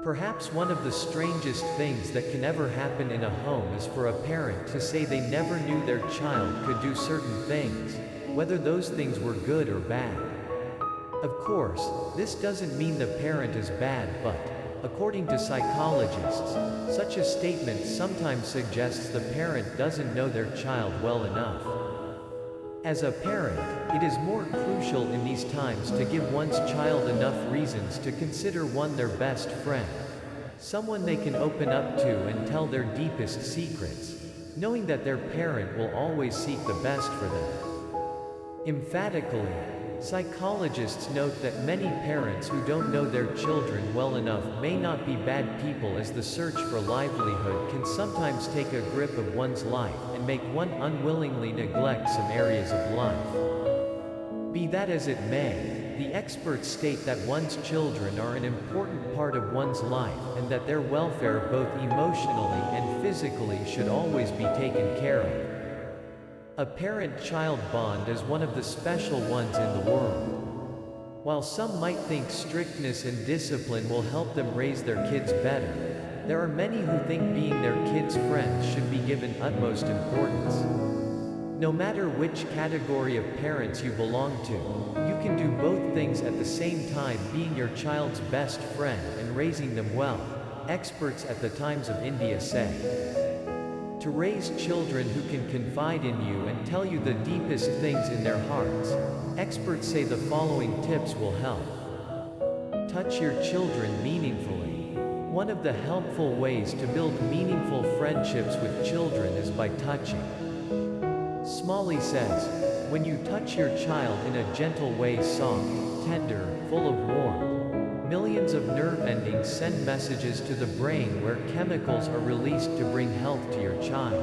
Perhaps one of the strangest things that can ever happen in a home is for a parent to say they never knew their child could do certain things, whether those things were good or bad. Of course, this doesn't mean the parent is bad, but, according to psychologists, such a statement sometimes suggests the parent doesn't know their child well enough. As a parent, it is more crucial in these times to give one's child enough reasons to consider one their best friend, someone they can open up to and tell their deepest secrets, knowing that their parent will always seek the best for them. Emphatically, psychologists note that many parents who don't know their children well enough may not be bad people, as the search for livelihood can sometimes take a grip of one's life and make one unwillingly neglect some areas of life. Be that as it may, the experts state that one's children are an important part of one's life and that their welfare both emotionally and physically should always be taken care of. A parent-child bond is one of the special ones in the world. While some might think strictness and discipline will help them raise their kids better, there are many who think being their kids' friends should be given utmost importance. No matter which category of parents you belong to, you can do both things at the same time: being your child's best friend and raising them well, experts at the Times of India say. To raise children who can confide in you and tell you the deepest things in their hearts, experts say the following tips will help. Touch your children meaningfully. One of the helpful ways to build meaningful friendships with children is by touching. Smalley says, when you touch your child in a gentle way, soft, tender, full of warmth, millions of nerve endings send messages to the brain where chemicals are released to bring health to your child.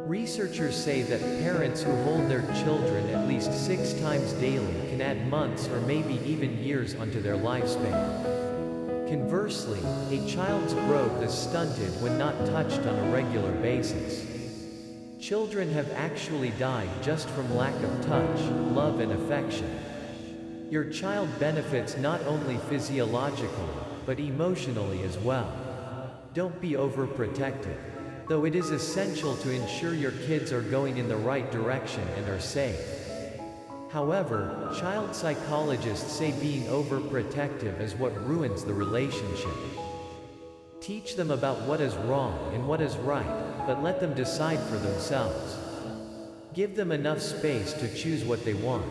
Researchers say that parents who hold their children at least 6 times daily can add months or maybe even years onto their lifespan. Conversely, a child's growth is stunted when not touched on a regular basis. Children have actually died just from lack of touch, love and affection. Your child benefits not only physiologically, but emotionally as well. Don't be overprotective, though it is essential to ensure your kids are going in the right direction and are safe. However, child psychologists say being overprotective is what ruins the relationship. Teach them about what is wrong and what is right, but let them decide for themselves. Give them enough space to choose what they want.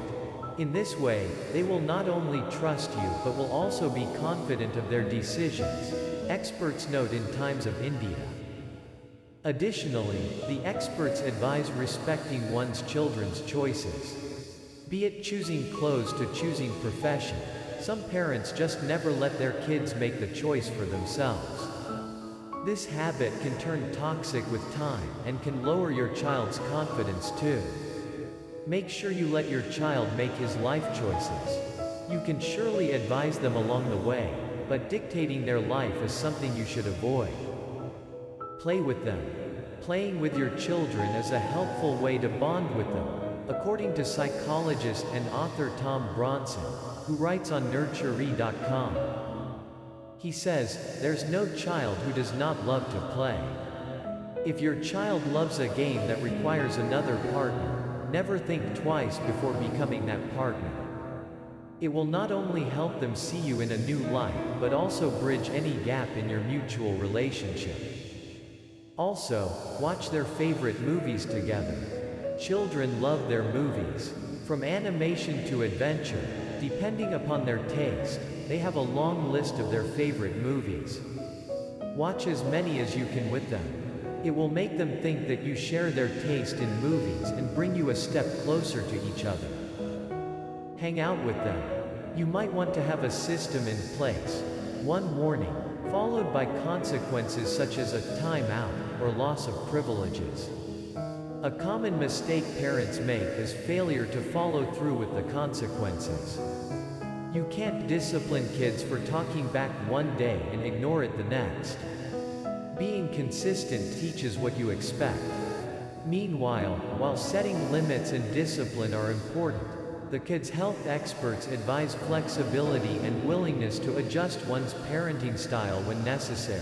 In this way, they will not only trust you but will also be confident of their decisions, experts note in Times of India. Additionally, the experts advise respecting one's children's choices. Be it choosing clothes to choosing profession, some parents just never let their kids make the choice for themselves. This habit can turn toxic with time and can lower your child's confidence too. Make sure you let your child make his life choices. You can surely advise them along the way, but dictating their life is something you should avoid. Play with them. Playing with your children is a helpful way to bond with them, according to psychologist and author Tom Bronson, who writes on Nurtury.com. He says, there's no child who does not love to play. If your child loves a game that requires another partner, never think twice before becoming that partner. It will not only help them see you in a new light, but also bridge any gap in your mutual relationship. Also, watch their favorite movies together. Children love their movies. From animation to adventure, depending upon their taste, they have a long list of their favorite movies. Watch as many as you can with them. It will make them think that you share their taste in movies and bring you a step closer to each other. Hang out with them. You might want to have a system in place. One warning, followed by consequences such as a timeout or loss of privileges. A common mistake parents make is failure to follow through with the consequences. You can't discipline kids for talking back one day and ignore it the next. Being consistent teaches what you expect. Meanwhile, while setting limits and discipline are important, The kids' health experts advise flexibility and willingness to adjust one's parenting style when necessary.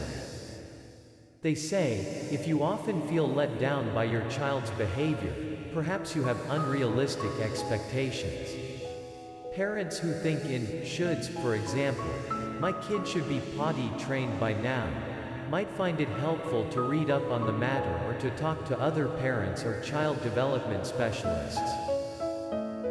They say, if you often feel let down by your child's behavior, perhaps you have unrealistic expectations. Parents who think in shoulds, for example, my kid should be potty trained by now, might find it helpful to read up on the matter or to talk to other parents or child development specialists.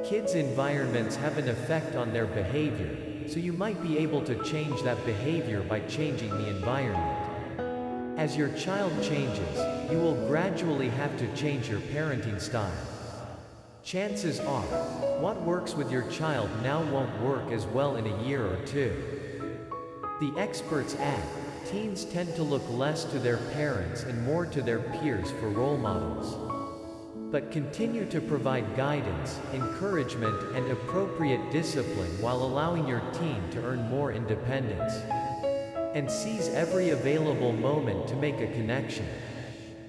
Kids' environments have an effect on their behavior, so you might be able to change that behavior by changing the environment. As your child changes, you will gradually have to change your parenting style. Chances are, what works with your child now won't work as well in a year or two. The experts add, teens tend to look less to their parents and more to their peers for role models. But continue to provide guidance, encouragement, and appropriate discipline while allowing your teen to earn more independence. And seize every available moment to make a connection.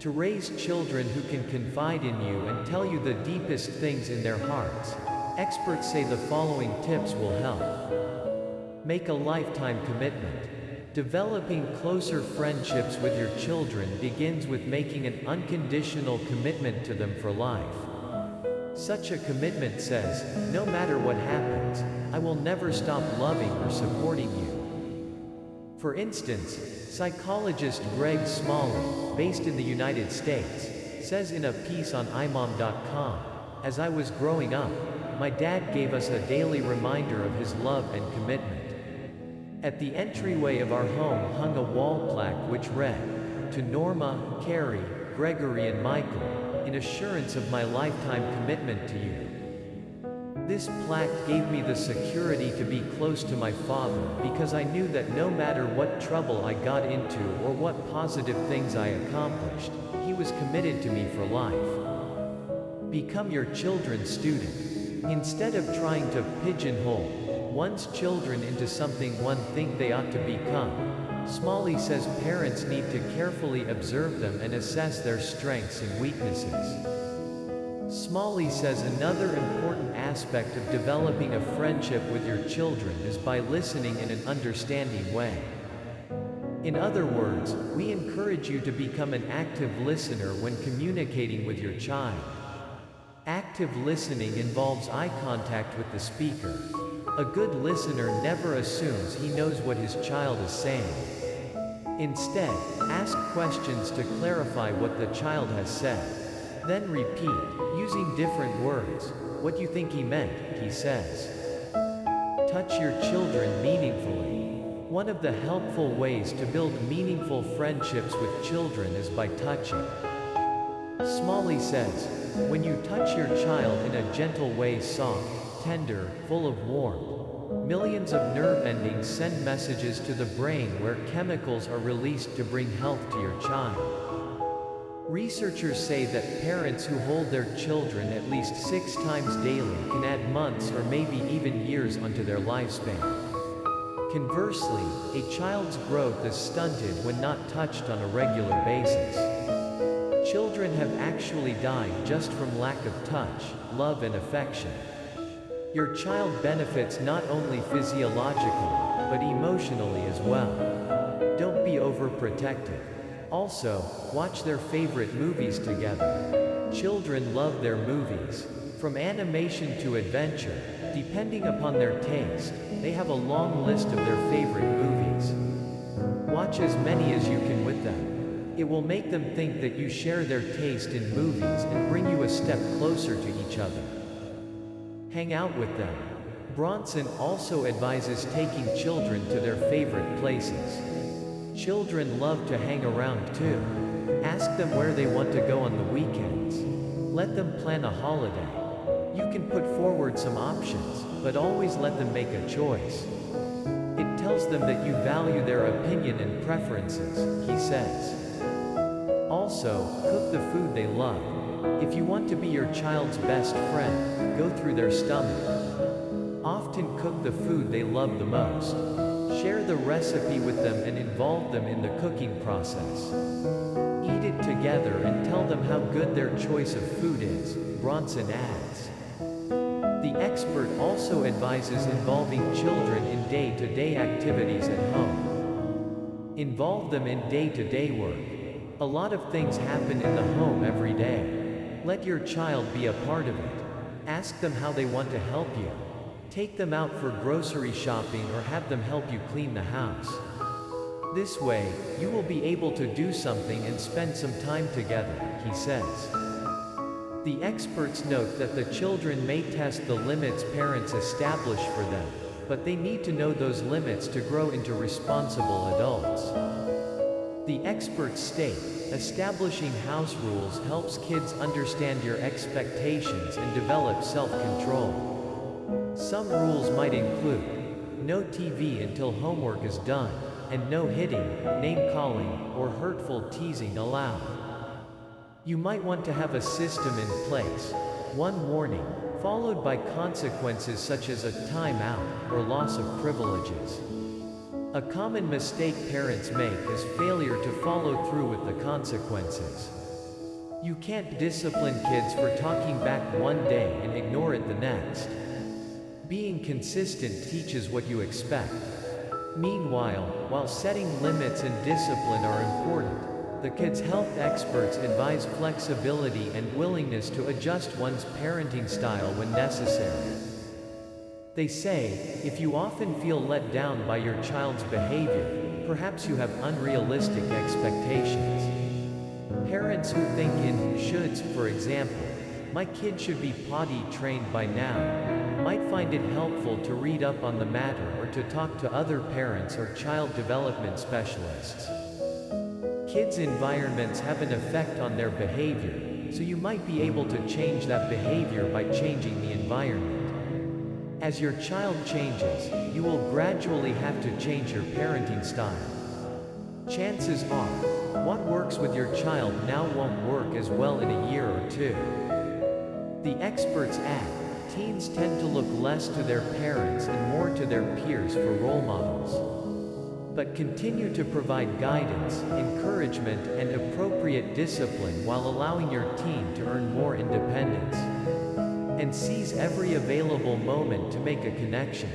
To raise children who can confide in you and tell you the deepest things in their hearts, experts say the following tips will help. Make a lifetime commitment. Developing closer friendships with your children begins with making an unconditional commitment to them for life. Such a commitment says, no matter what happens, I will never stop loving or supporting you. For instance, psychologist Greg Smalley, based in the United States, says in a piece on imom.com, as I was growing up, my dad gave us a daily reminder of his love and commitment. At the entryway of our home hung a wall plaque which read, "To Norma, Carrie, Gregory and Michael, in assurance of my lifetime commitment to you." This plaque gave me the security to be close to my father because I knew that no matter what trouble I got into or what positive things I accomplished, he was committed to me for life. Become your children's student. Instead of trying to pigeonhole one's children into something one thinks they ought to become, Smalley says parents need to carefully observe them and assess their strengths and weaknesses. Smalley says another important aspect of developing a friendship with your children is by listening in an understanding way. In other words, we encourage you to become an active listener when communicating with your child. Active listening involves eye contact with the speaker. A good listener never assumes he knows what his child is saying. Instead, ask questions to clarify what the child has said. Then repeat, using different words, what you think he meant, he says. Touch your children meaningfully. One of the helpful ways to build meaningful friendships with children is by touching. Smalley says, when you touch your child in a gentle way, soft, tender, full of warmth, millions of nerve endings send messages to the brain where chemicals are released to bring health to your child. Researchers say that parents who hold their children at least 6 times daily can add months or maybe even years onto their lifespan. Conversely, a child's growth is stunted when not touched on a regular basis. Children have actually died just from lack of touch, love and affection. Your child benefits not only physiologically, but emotionally as well. Don't be overprotective. Also, watch their favorite movies together. Children love their movies. From animation to adventure, depending upon their taste, they have a long list of their favorite movies. Watch as many as you can with them. It will make them think that you share their taste in movies and bring you a step closer to each other. Hang out with them. Bronson also advises taking children to their favorite places. Children love to hang around too. Ask them where they want to go on the weekends. Let them plan a holiday. You can put forward some options, but always let them make a choice. It tells them that you value their opinion and preferences, he says. Also, cook the food they love. If you want to be your child's best friend, go through their stomach. Often cook the food they love the most. Share the recipe with them and involve them in the cooking process. Eat it together and tell them how good their choice of food is, Bronson adds. The expert also advises involving children in day-to-day activities at home. Involve them in day-to-day work. A lot of things happen in the home every day. Let your child be a part of it. Ask them how they want to help you. Take them out for grocery shopping or have them help you clean the house. This way, you will be able to do something and spend some time together, he says. The experts note that the children may test the limits parents establish for them, but they need to know those limits to grow into responsible adults. The experts state, establishing house rules helps kids understand your expectations and develop self-control. Some rules might include, no TV until homework is done, and no hitting, name-calling, or hurtful teasing allowed. You might want to have a system in place. One warning, followed by consequences such as a timeout or loss of privileges. A common mistake parents make is failure to follow through with the consequences. You can't discipline kids for talking back one day and ignore it the next. Being consistent teaches what you expect. Meanwhile, while setting limits and discipline are important, the kids' health experts advise flexibility and willingness to adjust one's parenting style when necessary. They say, if you often feel let down by your child's behavior, perhaps you have unrealistic expectations. Parents who think in shoulds, for example, my kid should be potty trained by now, might find it helpful to read up on the matter or to talk to other parents or child development specialists. Kids' environments have an effect on their behavior, so you might be able to change that behavior by changing the environment. As your child changes, you will gradually have to change your parenting style. Chances are, what works with your child now won't work as well in a year or two. The experts add, teens tend to look less to their parents and more to their peers for role models. But continue to provide guidance, encouragement, and appropriate discipline while allowing your teen to earn more independence. And seize every available moment to make a connection.